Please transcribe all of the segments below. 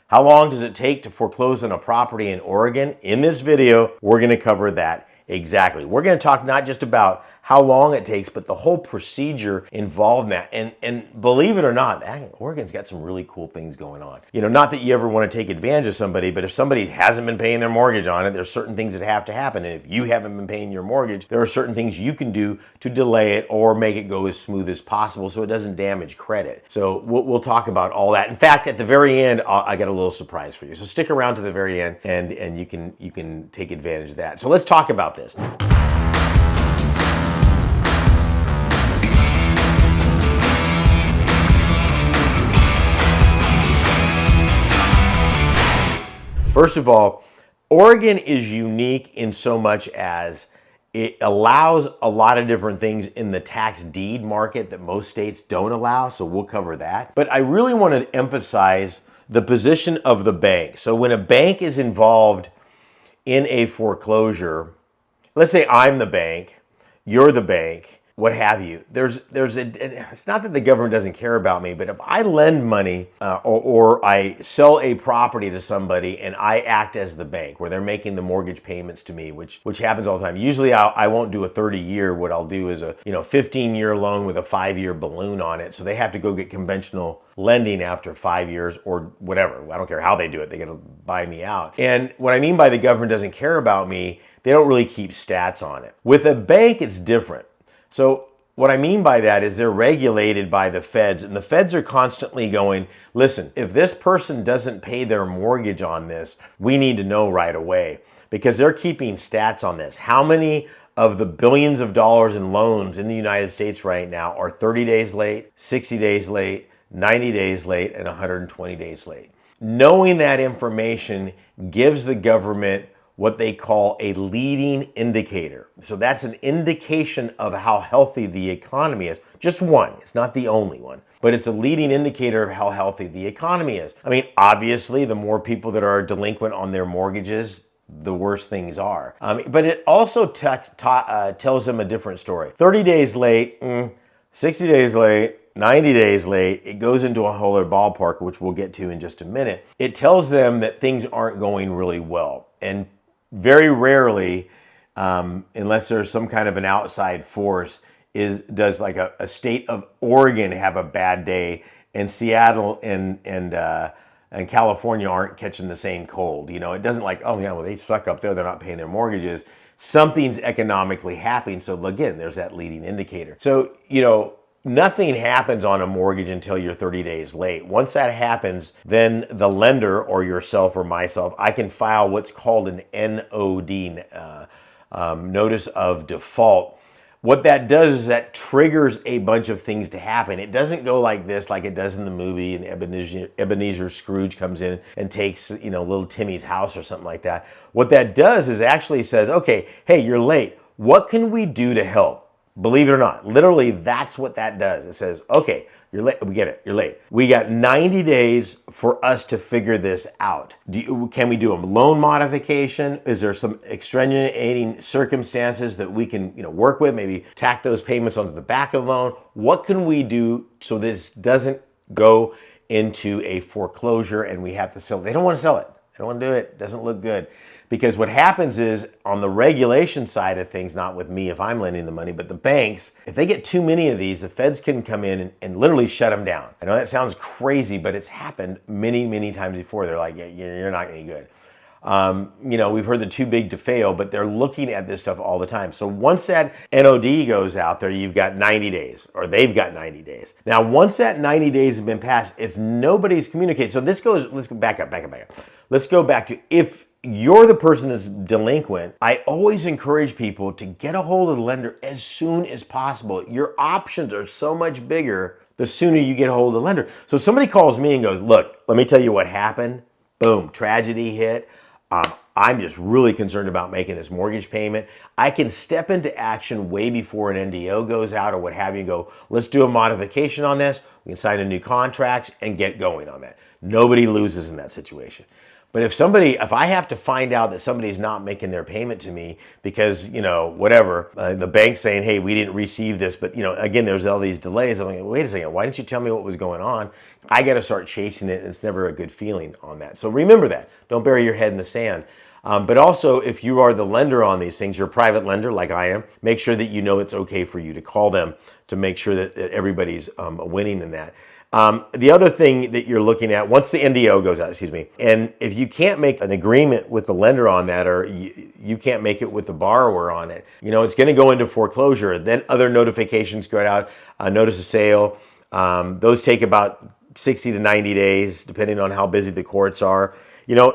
How long does it take to foreclose on a property in Oregon? In this video, we're going to cover that exactly. We're going to talk not just about how long it takes, but the whole procedure involved in that. And believe it or not, Oregon's got some really cool things going on. You know, not that you ever want to take advantage of somebody, but if somebody hasn't been paying their mortgage on it, there's certain things that have to happen. And if you haven't been paying your mortgage, there are certain things you can do to delay it or make it go as smooth as possible so it doesn't damage credit. So we'll talk about all that. In fact, at the very end, I got a little surprise for you. So stick around to the very end and you can take advantage of that. So let's talk about this. First of all, Oregon is unique in so much as it allows a lot of different things in the tax deed market that most states don't allow, so we'll cover that. But I really want to emphasize the position of the bank. So when a bank is involved in a foreclosure, let's say I'm the bank, you're the bank, what have you. It's not that the government doesn't care about me, but if I lend money or I sell a property to somebody and I act as the bank where they're making the mortgage payments to me, which happens all the time. Usually I won't do a 30-year. What I'll do is a 15-year loan with a 5-year balloon on it. So they have to go get conventional lending after 5 years or whatever. I don't care how they do it. They got to buy me out. And what I mean by the government doesn't care about me, they don't really keep stats on it. With a bank, it's different. So what I mean by that is they're regulated by the feds, and the feds are constantly going, listen, if this person doesn't pay their mortgage on this, we need to know right away, because they're keeping stats on this. How many of the billions of dollars in loans in the United States right now are 30 days late, 60 days late, 90 days late, and 120 days late? Knowing that information gives the government what they call a leading indicator. So that's an indication of how healthy the economy is. Just one, it's not the only one, but it's a leading indicator of how healthy the economy is. I mean, obviously, the more people that are delinquent on their mortgages, the worse things are. But it also tells them a different story. 30 days late, 60 days late, 90 days late, it goes into a whole other ballpark, which we'll get to in just a minute. It tells them that things aren't going really well. And very rarely, unless there's some kind of an outside force, does like a state of Oregon have a bad day, and Seattle and California aren't catching the same cold. You know, it doesn't like, oh yeah, well they suck up there, they're not paying their mortgages. Something's economically happening. So again, there's that leading indicator. So, nothing happens on a mortgage until you're 30 days late. Once that happens, then the lender or yourself or myself, I can file what's called an NOD, notice of default. What that does is that triggers a bunch of things to happen. It doesn't go like this, like it does in the movie, and Ebenezer Scrooge comes in and takes, little Timmy's house or something like that. What that does is actually says, okay, hey, you're late. What can we do to help? Believe it or not, literally that's what that does. It says, okay, you're late. We get it. You're late. We got 90 days for us to figure this out. Can we do a loan modification? Is there some extenuating circumstances that we can, work with? Maybe tack those payments onto the back of the loan. What can we do so this doesn't go into a foreclosure and we have to sell it? They don't want to sell it. They don't want to do it. It doesn't look good. Because what happens is on the regulation side of things, not with me if I'm lending the money, but the banks, if they get too many of these, the feds can come in and literally shut them down. I know that sounds crazy, but it's happened many, many times before. They're like, yeah, you're not any good. We've heard the too big to fail, but they're looking at this stuff all the time. So once that NOD goes out there, you've got 90 days, or they've got 90 days. Now, once that 90 days has been passed, if nobody's communicated, so let's go back up. Let's go back to, if you're the person that's delinquent, I always encourage people to get a hold of the lender as soon as possible. Your options are so much bigger the sooner you get a hold of the lender. So somebody calls me and goes, look, let me tell you what happened. Boom, tragedy hit. I'm just really concerned about making this mortgage payment. I can step into action way before an NDO goes out or what have you. Go, let's do a modification on this. We can sign a new contract and get going on that. Nobody loses in that situation. But if I have to find out that somebody's not making their payment to me because, whatever, the bank's saying, hey, we didn't receive this, but, again, there's all these delays. I'm like, wait a second, why didn't you tell me what was going on? I got to start chasing it, and it's never a good feeling on that. So remember that. Don't bury your head in the sand. But also, if you are the lender on these things, you're a private lender like I am, make sure that you know it's okay for you to call them to make sure that everybody's winning in that. The other thing that you're looking at, once the NDO goes out, and if you can't make an agreement with the lender on that, or you can't make it with the borrower on it, it's going to go into foreclosure. Then other notifications go out, notice of sale. Those take about 60 to 90 days, depending on how busy the courts are.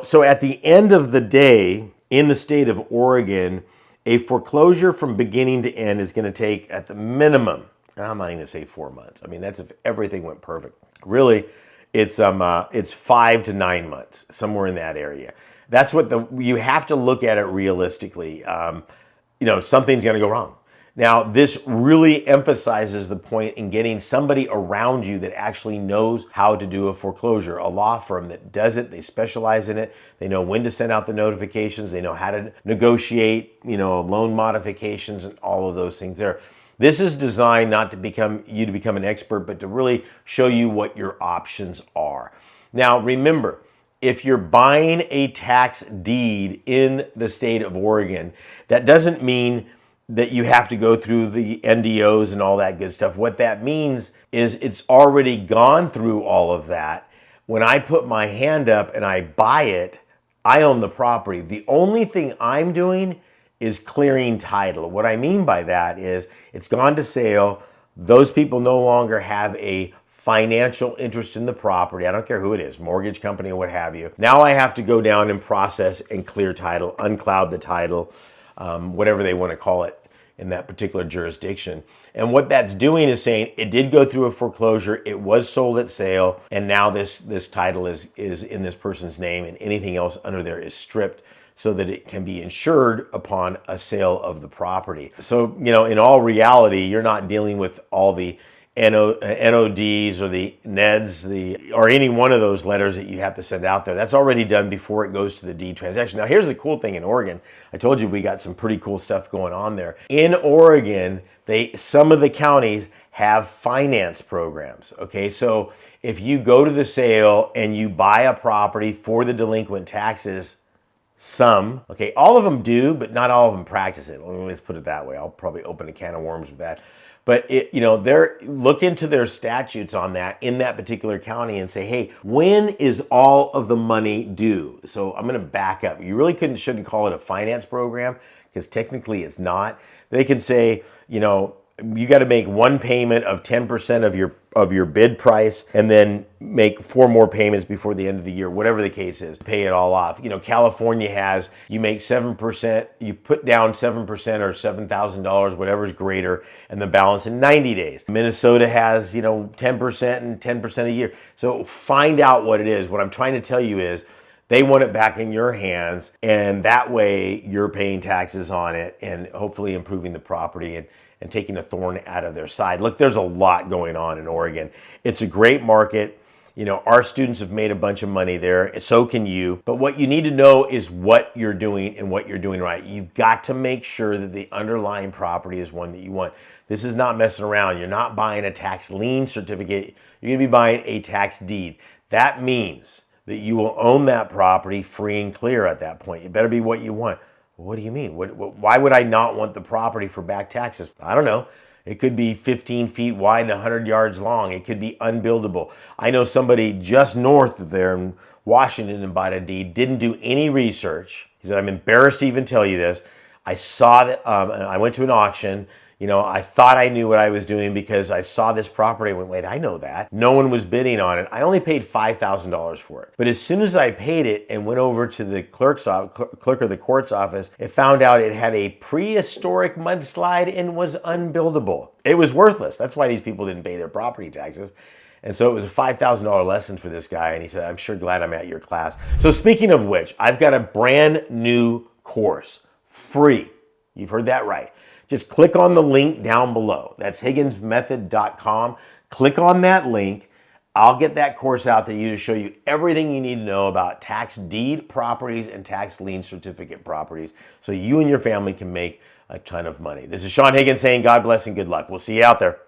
So at the end of the day, in the state of Oregon, a foreclosure from beginning to end is going to take, at the minimum, I'm not even going to say 4 months. I mean, that's if everything went perfect. Really, it's 5 to 9 months, somewhere in that area. That's what you have to look at it realistically. Something's going to go wrong. Now, this really emphasizes the point in getting somebody around you that actually knows how to do a foreclosure, a law firm that does it. They specialize in it. They know when to send out the notifications. They know how to negotiate, loan modifications and all of those things there. This is designed not to become an expert, but to really show you what your options are. Now, remember, if you're buying a tax deed in the state of Oregon, that doesn't mean that you have to go through the NDOs and all that good stuff. What that means is it's already gone through all of that. When I put my hand up and I buy it, I own the property. The only thing I'm doing is clearing title. What I mean by that is it's gone to sale. Those people no longer have a financial interest in the property. I don't care who it is, mortgage company or what have you. Now I have to go down and process and clear title, uncloud the title, whatever they want to call it in that particular jurisdiction. And what that's doing is saying it did go through a foreclosure, it was sold at sale, and now this title is in this person's name, and anything else under there is stripped so that it can be insured upon a sale of the property. So, in all reality, you're not dealing with all the NODs or the NEDs, or any one of those letters that you have to send out there. That's already done before it goes to the deed transaction. Now, here's the cool thing in Oregon. I told you we got some pretty cool stuff going on there. In Oregon, some of the counties have finance programs. Okay, so if you go to the sale and you buy a property for the delinquent taxes, all of them do, but not all of them practice it. Let's put it that way. I'll probably open a can of worms with that. But they're look into their statutes on that in that particular county and say, hey, when is all of the money due? So I'm going to back up. You really shouldn't call it a finance program because technically it's not. They can say, you got to make one payment of 10% of your bid price and then make 4 more payments before the end of the year, whatever the case is, pay it all off. California has, you make 7%, you put down 7% or $7,000, whatever's greater, and the balance in 90 days. Minnesota has, 10% and 10% a year. So find out what it is. What I'm trying to tell you is they want it back in your hands, and that way you're paying taxes on it and hopefully improving the property and taking a thorn out of their side. Look, there's a lot going on in Oregon. It's a great market. Our students have made a bunch of money there. So can you. But what you need to know is what you're doing and what you're doing right. You've got to make sure that the underlying property is one that you want. This is not messing around. You're not buying a tax lien certificate. You're going to be buying a tax deed. That means that you will own that property free and clear at that point. It better be what you want. What do you mean? Why would I not want the property for back taxes? I don't know. It could be 15 feet wide and 100 yards long. It could be unbuildable. I know somebody just north of there in Washington and bought a deed, didn't do any research. He said, I'm embarrassed to even tell you this. I saw that, I went to an auction. I thought I knew what I was doing because I saw this property and went, wait, I know that. No one was bidding on it. I only paid $5,000 for it. But as soon as I paid it and went over to the clerk of the court's office, it found out it had a prehistoric mudslide and was unbuildable. It was worthless. That's why these people didn't pay their property taxes. And so it was a $5,000 lesson for this guy. And he said, I'm sure glad I'm at your class. So speaking of which, I've got a brand new course, free. You've heard that right. Just click on the link down below. That's higginsmethod.com. Click on that link. I'll get that course out to you to show you everything you need to know about tax deed properties and tax lien certificate properties so you and your family can make a ton of money. This is Saen Higgins saying God bless and good luck. We'll see you out there.